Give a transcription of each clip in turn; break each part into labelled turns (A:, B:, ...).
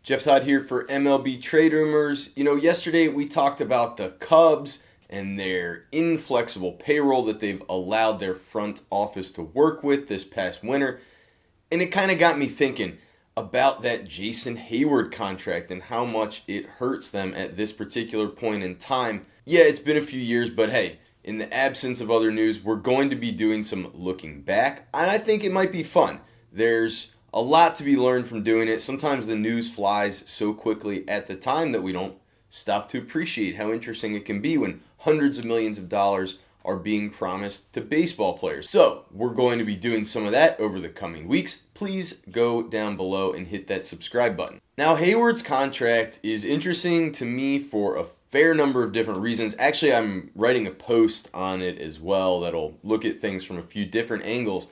A: Jeff Todd here for MLB Trade Rumors. Yesterday we talked about the Cubs and their inflexible payroll that they've allowed their front office to work with this past winter. And it kind of got me thinking about that Jason Heyward contract and how much it hurts them at this particular point in time. Yeah, it's been a few years, but hey, in the absence of other news, we're going to be doing some looking back, and I think it might be fun. There's a lot to be learned from doing it. Sometimes the news flies so quickly at the time that we don't stop to appreciate how interesting it can be when hundreds of millions of dollars are being promised to baseball players. So we're going to be doing some of that over the coming weeks. Please go down below and hit that subscribe button. Now, Heyward's contract is interesting to me for a fair number of different reasons. Actually, I'm writing a post on it as well that'll look at things from a few different angles.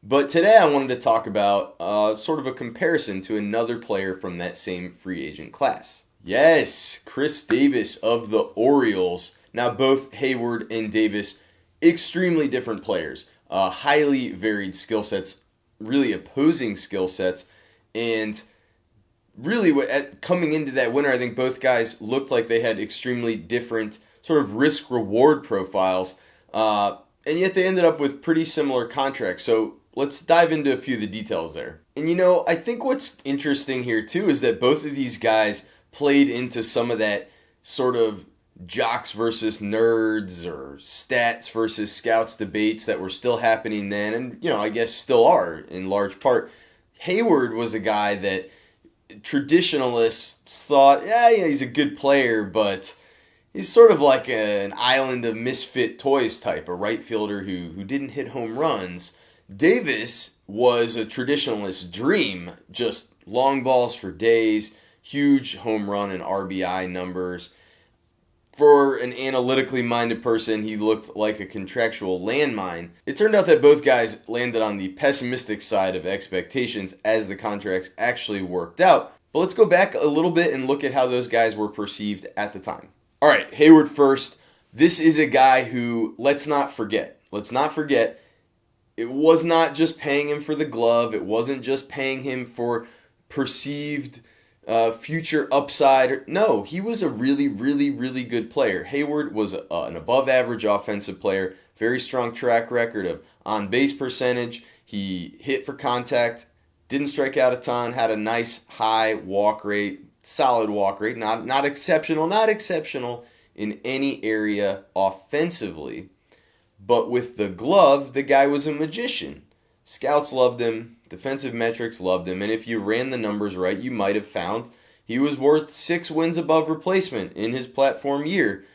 A: But today I wanted to talk about sort of a comparison to another player from that same free agent class. Yes, Chris Davis of the Orioles. Now both Heyward and Davis, extremely different players. Highly varied skill sets, really opposing skill sets. And really coming into that winter, I think both guys looked like they had extremely different sort of risk-reward profiles. And yet they ended up with pretty similar contracts. So let's dive into a few of the details there. And I think what's interesting here too is that both of these guys played into some of that sort of jocks versus nerds or stats versus scouts debates that were still happening then, and I guess still are in large part. Heyward was a guy that traditionalists thought, he's a good player, but he's sort of like an island of misfit toys type, a right fielder who didn't hit home runs. Davis was a traditionalist dream, just long balls for days, huge home run and RBI numbers. For an analytically minded person, he looked like a contractual landmine. It turned out that both guys landed on the pessimistic side of expectations as the contracts actually worked out. But let's go back a little bit and look at how those guys were perceived at the time. All right, Heyward first. This is a guy who, let's not forget, it was not just paying him for the glove. It wasn't just paying him for perceived future upside. No, he was a really, really, really good player. Heyward was an above-average offensive player, very strong track record of on-base percentage. He hit for contact, didn't strike out a ton, had a nice high walk rate, solid walk rate, not exceptional in any area offensively. But with the glove, the guy was a magician. Scouts loved him. Defensive metrics loved him. And if you ran the numbers right, you might have found he was worth 6 wins above replacement in his platform year.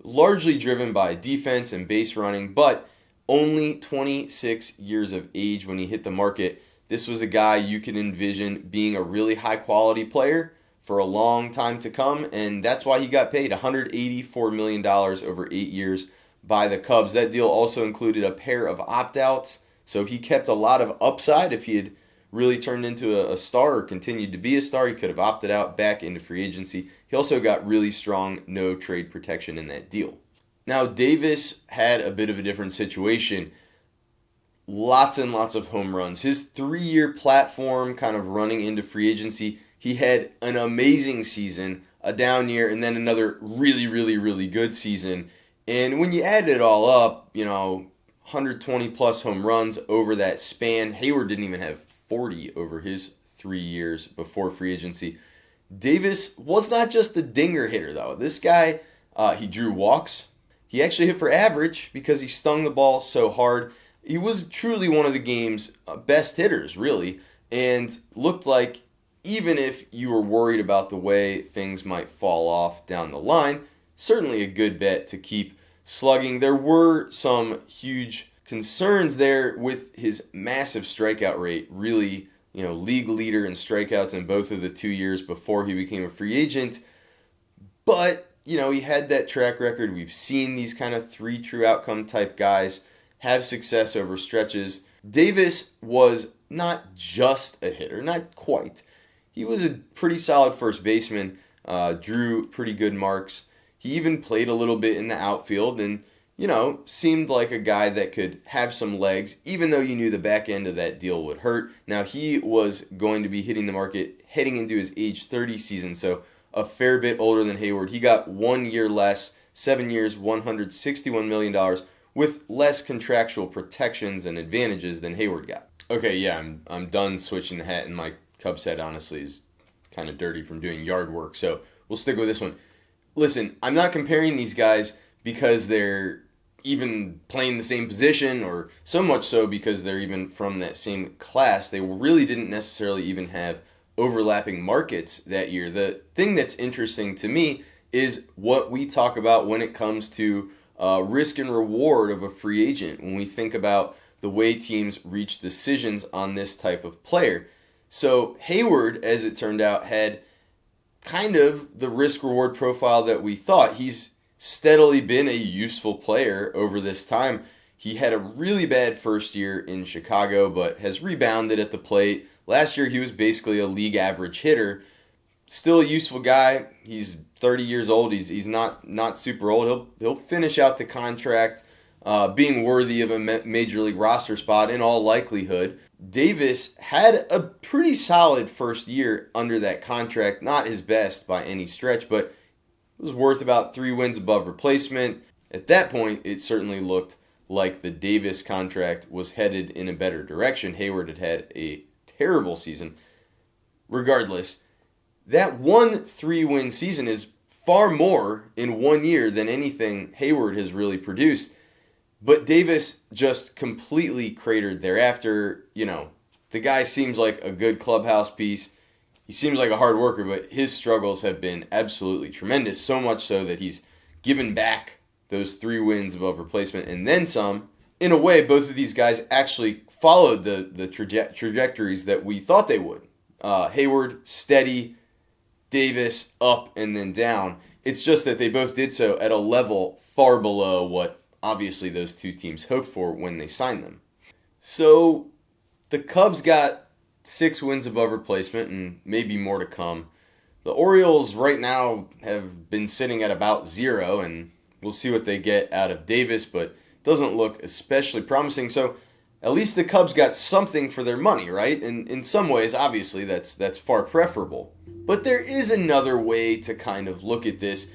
A: Largely driven by defense and base running, but only 26 years of age when he hit the market. This was a guy you could envision being a really high-quality player for a long time to come. And that's why he got paid $184 million over 8 years by the Cubs. That deal also included a pair of opt-outs, so he kept a lot of upside. If he had really turned into a star or continued to be a star, he could have opted out back into free agency. He also got really strong no trade protection in that deal. Now, Davis had a bit of a different situation. Lots and lots of home runs. His 3-year platform kind of running into free agency, he had an amazing season, a down year, and then another really, really, really good season. And when you add it all up, 120 plus home runs over that span. Heyward didn't even have 40 over his 3 years before free agency. Davis was not just the dinger hitter, though. This guy, he drew walks. He actually hit for average because he stung the ball so hard. He was truly one of the game's best hitters, really, and looked like even if you were worried about the way things might fall off down the line, certainly a good bet to keep slugging. There were some huge concerns there with his massive strikeout rate, really, league leader in strikeouts in both of the 2 years before he became a free agent. But, he had that track record. We've seen these kind of 3 true outcome type guys have success over stretches. Davis was not just a hitter, not quite. He was a pretty solid first baseman, drew pretty good marks. He even played a little bit in the outfield, and seemed like a guy that could have some legs, even though you knew the back end of that deal would hurt. Now, he was going to be hitting the market heading into his age 30 season, so a fair bit older than Heyward. He got 1 year less, 7 years, $161 million, with less contractual protections and advantages than Heyward got. Okay, yeah, I'm done switching the hat, and my Cubs hat, honestly, is kind of dirty from doing yard work, so we'll stick with this one. Listen, I'm not comparing these guys because they're even playing the same position, or so much so because they're even from that same class. They really didn't necessarily even have overlapping markets that year. The thing that's interesting to me is what we talk about when it comes to risk and reward of a free agent, when we think about the way teams reach decisions on this type of player. So Heyward, as it turned out, had kind of the risk-reward profile that we thought. He's steadily been a useful player over this time. He had a really bad first year in Chicago, but has rebounded at the plate. Last year, he was basically a league average hitter. Still a useful guy. He's 30 years old. He's not super old. He'll finish out the contract being worthy of a major league roster spot in all likelihood. Davis had a pretty solid first year under that contract. Not his best by any stretch, but it was worth about 3 wins above replacement. At that point, it certainly looked like the Davis contract was headed in a better direction. Heyward had had a terrible season. Regardless, that 3-win season is far more in 1 year than anything Heyward has really produced. But Davis just completely cratered thereafter. The guy seems like a good clubhouse piece. He seems like a hard worker, but his struggles have been absolutely tremendous, so much so that he's given back those 3 wins above replacement and then some. In a way, both of these guys actually followed the trajectories that we thought they would. Heyward, steady, Davis, up and then down. It's just that they both did so at a level far below what obviously those two teams hoped for when they signed them. So the Cubs got 6 wins above replacement and maybe more to come. The Orioles right now have been sitting at about 0, and we'll see what they get out of Davis, but doesn't look especially promising. So at least the Cubs got something for their money, right? And in some ways, obviously, that's far preferable. But there is another way to kind of look at this,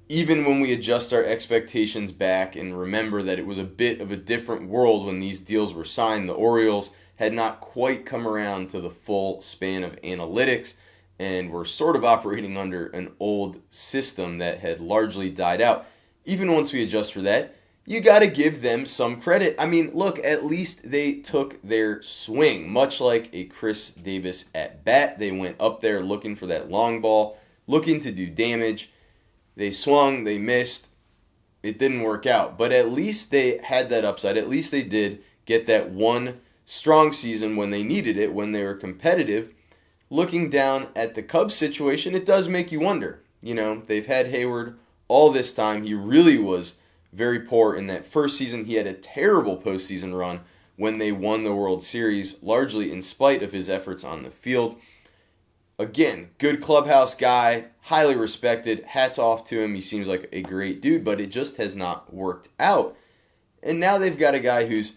A: even when we adjust our expectations back and remember that it was a bit of a different world when these deals were signed. The Orioles had not quite come around to the full span of analytics and were sort of operating under an old system that had largely died out. Even once we adjust for that, you got to give them some credit. I mean, look, at least they took their swing, much like a Chris Davis at bat. They went up there looking for that long ball, looking to do damage. They swung, they missed. It didn't work out, but at least they had that upside. At least they did get that one strong season when they needed it, when they were competitive. Looking down at the Cubs situation, it does make you wonder. They've had Heyward all this time. He really was very poor in that first season. He had a terrible postseason run when they won the World Series, largely in spite of his efforts on the field. Again, good clubhouse guy, highly respected. Hats off to him. He seems like a great dude, but it just has not worked out. And now they've got a guy who's,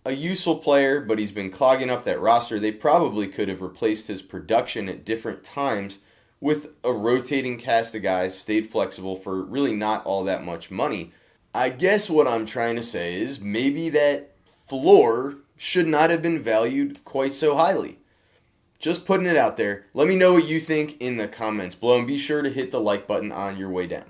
A: a useful player, but he's been clogging up that roster. They probably could have replaced his production at different times with a rotating cast of guys, stayed flexible for really not all that much money. I guess what I'm trying to say is maybe that floor should not have been valued quite so highly. Just putting it out there. Let me know what you think in the comments below, and be sure to hit the like button on your way down.